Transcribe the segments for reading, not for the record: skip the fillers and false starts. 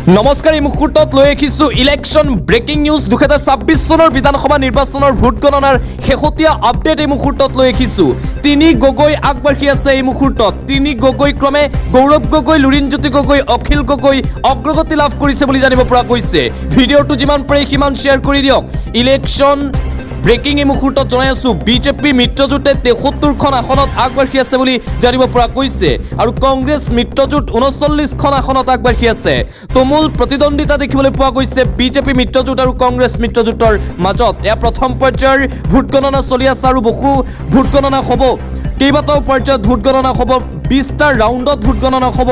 নমস্কাৰ এই মুহূৰ্তত লৈ আহিছোঁ ইলেকশ্যন ব্ৰেকিং নিউজ 2026 চনৰ বিধানসভা নিৰ্বাচনৰ ভোট গণনাৰ শেহতীয়া আপডেট এই মুহূৰ্তত লৈ আহিছোঁ। তিনি গগৈ আগবাঢ়ি আছে এই মুহূৰ্তত। তিনি গগৈ ক্ৰমে গৌৰৱ গগৈ, লুৰিণজ্যোতি গগৈ, অখিল গগৈ অগ্ৰগতি লাভ কৰিছে বুলি জানিব পৰা গৈছে। ভিডিঅ'টো যিমান পাৰে সিমান শ্বেয়াৰ কৰি দিয়ক। ইলেকশ্যন ব্ৰেকিং এই মুহূৰ্তত জনাই আছোঁ, বিজেপি মিত্ৰজোঁটে 73খন আসনত আগবাঢ়ি আছে বুলি জানিব পৰা গৈছে আৰু কংগ্ৰেছ মিত্ৰজোঁট 39খন আসনত আগবাঢ়ি আছে। তুমুল প্ৰতিদ্বন্দ্বিতা দেখিবলৈ পোৱা গৈছে বিজেপি মিত্ৰজোঁট আৰু কংগ্ৰেছ মিত্ৰজোঁটৰ মাজত। এয়া প্ৰথম পৰ্যায়ৰ ভোট গণনা চলি আছে আৰু বহু ভোট গণনা হ'ব। কেইবাটাও পৰ্যায়ত ভোট গণনা হ'ব, 20টা ৰাউণ্ডত ভোট গণনা হ'ব।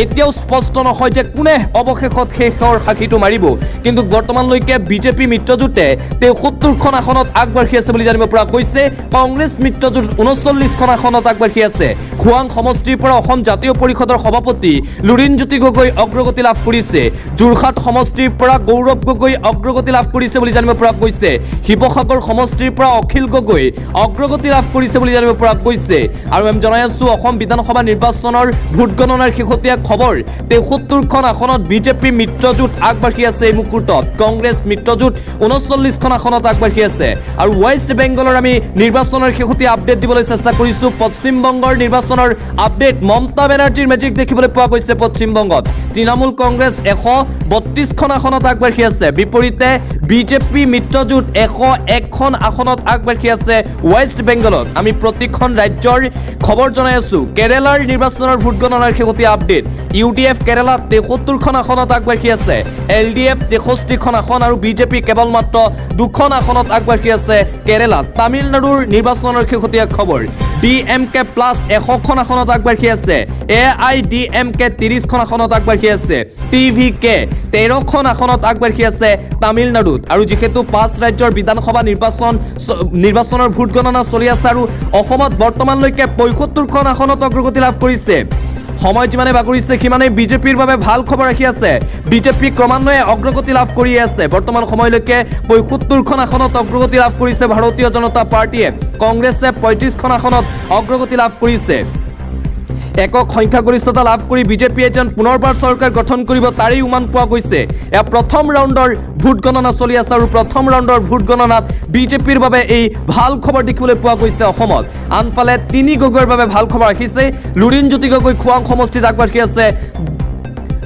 এতিয়াও স্পষ্ট নহয় যে কোনে অৱশেষত শেষৰ সাক্ষীটো মাৰিব, কিন্তু বৰ্তমানলৈকে বিজেপি মিত্ৰজোঁটে 73খন আসনত আগবাঢ়ি আছে বুলি জানিব পৰা গৈছে। কংগ্ৰেছ মিত্ৰজোঁট 39খন আসনত আগবাঢ়ি আছে। খোৱাং সমষ্টিৰ পৰা অসম জাতীয় পৰিষদৰ সভাপতি লুৰিণজ্যোতি গগৈ অগ্ৰগতি লাভ কৰিছে। যোৰহাট সমষ্টিৰ পৰা গৌৰৱ গগৈ অগ্ৰগতি লাভ কৰিছে বুলি জানিব পৰা গৈছে। শিৱসাগৰ সমষ্টিৰ পৰা অখিল গগৈ অগ্ৰগতি লাভ কৰিছে বুলি জানিব পৰা গৈছে। আৰু আমি জনাই আছোঁ, অসম বিধানসভা নিৰ্বাচনৰ ভোট গণনাৰ শেহতীয়া খবৰ। 73খন আসনত বিজেপি মিত্ৰজোঁট আগবাঢ়ি আছে এই মুহূৰ্তত। কংগ্ৰেছ মিত্ৰজোঁট 39খন আসনত আগবাঢ়ি আছে। আৰু ৱেষ্ট বেংগলৰ আমি নিৰ্বাচনৰ শেহতীয়া আপডেট দিবলৈ চেষ্টা কৰিছোঁ। পশ্চিমবংগৰ নিৰ্বাচনৰ আপডেট, মমতা বেনাৰ্জীৰ মেজিক দেখিবলৈ পোৱা গৈছে পশ্চিমবংগত। তৃণমূল কংগ্ৰেছ 132খন আসনত আগবাঢ়ি আছে। বিপৰীতে বিজেপি মিত্ৰজোঁট 101খন আসনত আগবাঢ়ি আছে ৱেষ্ট বেংগলত। আমি প্ৰতিখন ৰাজ্যৰ খবৰ জনাই আছোঁ। কেৰেলাৰ নিৰ্বাচনৰ ভোট গণনাৰ শেহতীয়া আপডেট। UDF কেৰেলাত 73খন আসনত আগবাঢ়ি আছে। LDF 63খন আসন আৰু বিজেপি কেৱল মাত্ৰ 2খন আসনত আগবাঢ়ি আছে কেৰেলাত। তামিলনাডুৰ নিৰ্বাচনৰ শেহতীয়া খবৰ। DMK প্লাছ 100খন আসনত আগবাঢ়ি আছে। AIDMK 30খন আসনত আগবাঢ়ি আছে। TVK 13খন আসনত আগবাঢ়ি আছে তামিলনাডুত। আৰু যিহেতু 5 ৰাজ্যৰ বিধানসভা নিৰ্বাচনৰ ভোট গণনা চলি আছে আৰু অসমত বৰ্তমানলৈকে 75খন আসনত অগ্ৰগতি লাভ কৰিছে। সময় যিমানে বাগৰিছে সিমানেই বিজেপিৰ বাবে ভাল খবৰ ৰাখি আছে। বিজেপি ক্ৰমান্বয়ে অগ্ৰগতি লাভ কৰি আছে। বৰ্তমান সময়লৈকে 75খন আসনত অগ্ৰগতি লাভ কৰিছে ভাৰতীয় জনতা পাৰ্টীয়ে। কংগ্ৰেছে 35খন আসনত অগ্ৰগতি লাভ কৰিছে। একক সংখ্যাগৰিষ্ঠতা লাভ কৰি বিজেপিয়ে যেন পুনৰবাৰ চৰকাৰ গঠন কৰিব তাৰেই উমান পোৱা গৈছে। এয়া প্ৰথম ৰাউণ্ডৰ ভোট গণনা চলি আছে আৰু প্ৰথম ৰাউণ্ডৰ ভোট গণনাত বিজেপিৰ বাবে এই ভাল খবৰ দেখিবলৈ পোৱা গৈছে অসমত। আনফালে তিনি গগৈৰ বাবে ভাল খবৰ ৰাখিছে। লুৰিণজ্যোতি গগৈ খোৱাং সমষ্টিত আগবাঢ়ি আছে।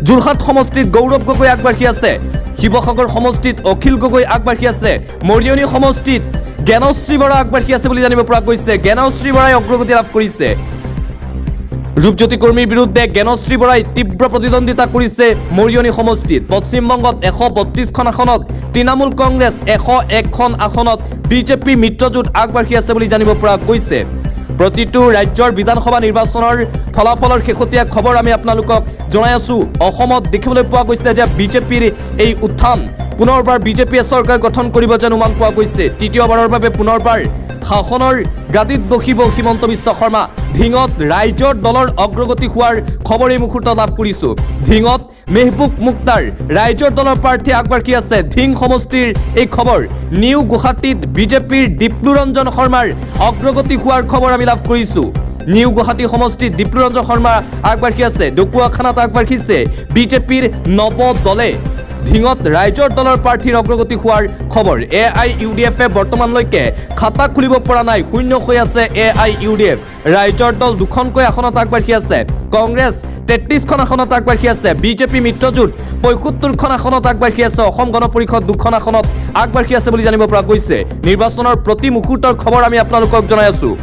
যোৰহাট সমষ্টিত গৌৰৱ গগৈ আগবাঢ়ি আছে। শিৱসাগৰ সমষ্টিত অখিল গগৈ আগবাঢ়ি আছে। মৰিয়নি সমষ্টিত জ্ঞানশ্ৰী বৰা আগবাঢ়ি আছে বুলি জানিব পৰা গৈছে। জ্ঞানশ্ৰী বৰাই অগ্ৰগতি লাভ কৰিছে। ৰূপজ্যোতি কৰ্মীৰ বিৰুদ্ধে জ্ঞানশ্ৰী বৰাই তীব্ৰ প্ৰতিদ্বন্দ্বিতা কৰিছে মৰিয়নি সমষ্টিত। পশ্চিমবংগত 132খন আসনত তৃণমূল কংগ্ৰেছ 101খন আসনত বিজেপি মিত্ৰজোঁট আগবাঢ়ি আছে বুলি জানিব পৰা গৈছে। প্ৰতিটো ৰাজ্যৰ বিধানসভা নিৰ্বাচনৰ ফলাফলৰ শেহতীয়া খবৰ আমি আপোনালোকক জনাই আছোঁ। অসমত দেখিবলৈ পোৱা গৈছে যে বিজেপিৰ এই উত্থান, পুনৰবাৰ বিজেপিয়ে চৰকাৰ গঠন কৰিব যেন উমান পোৱা গৈছে। তৃতীয়বাৰৰ বাবে পুনৰবাৰ শাসনৰ গাদীত বহিব হিমন্ত বিশ্ব শৰ্মা। ধিঙত ৰাইজৰ দলৰ অগ্ৰগতি হোৱাৰ খবৰ এই মুহূৰ্তত লাভ কৰিছোঁ। ধিঙত মেহবুব মুক্তাৰ ৰাইজৰ দলৰ প্ৰাৰ্থী আগবাঢ়ি আছে। ধিং সমষ্টিৰ এই খবৰ। নিউ গুৱাহাটীত বিজেপিৰ দীপ্লুৰঞ্জন শৰ্মাৰ অগ্ৰগতি হোৱাৰ খবৰ আমি লাভ কৰিছোঁ। নিউ গুৱাহাটী সমষ্টিত দীপ্লুৰঞ্জন শৰ্মা আগবাঢ়ি আছে। ডকুৱাখানাত আগবাঢ়িছে বিজেপিৰ নৱ দলে। ধিঙত ৰাইজৰ দলৰ প্ৰাৰ্থীৰ অগ্ৰগতি হোৱাৰ খবৰ। AIUDF বৰ্তমানলৈকে খাতা খুলিব পৰা নাই, শূন্য হৈ আছে AIUDF। ৰাইজৰ দল 2খনকৈ আসনত আগবাঢ়ি আছে। কংগ্ৰেছ 33খন আসনত আগবাঢ়ি আছে। বিজেপি মিত্ৰজোঁট 75খন আসনত আগবাঢ়ি আছে। অসম গণ পৰিষদ 2খন আসনত আগবাঢ়ি আছে বুলি জানিব পৰা গৈছে। নিৰ্বাচনৰ প্ৰতি মুহূৰ্তৰ খবৰ আমি আপোনালোকক জনাই আছোঁ।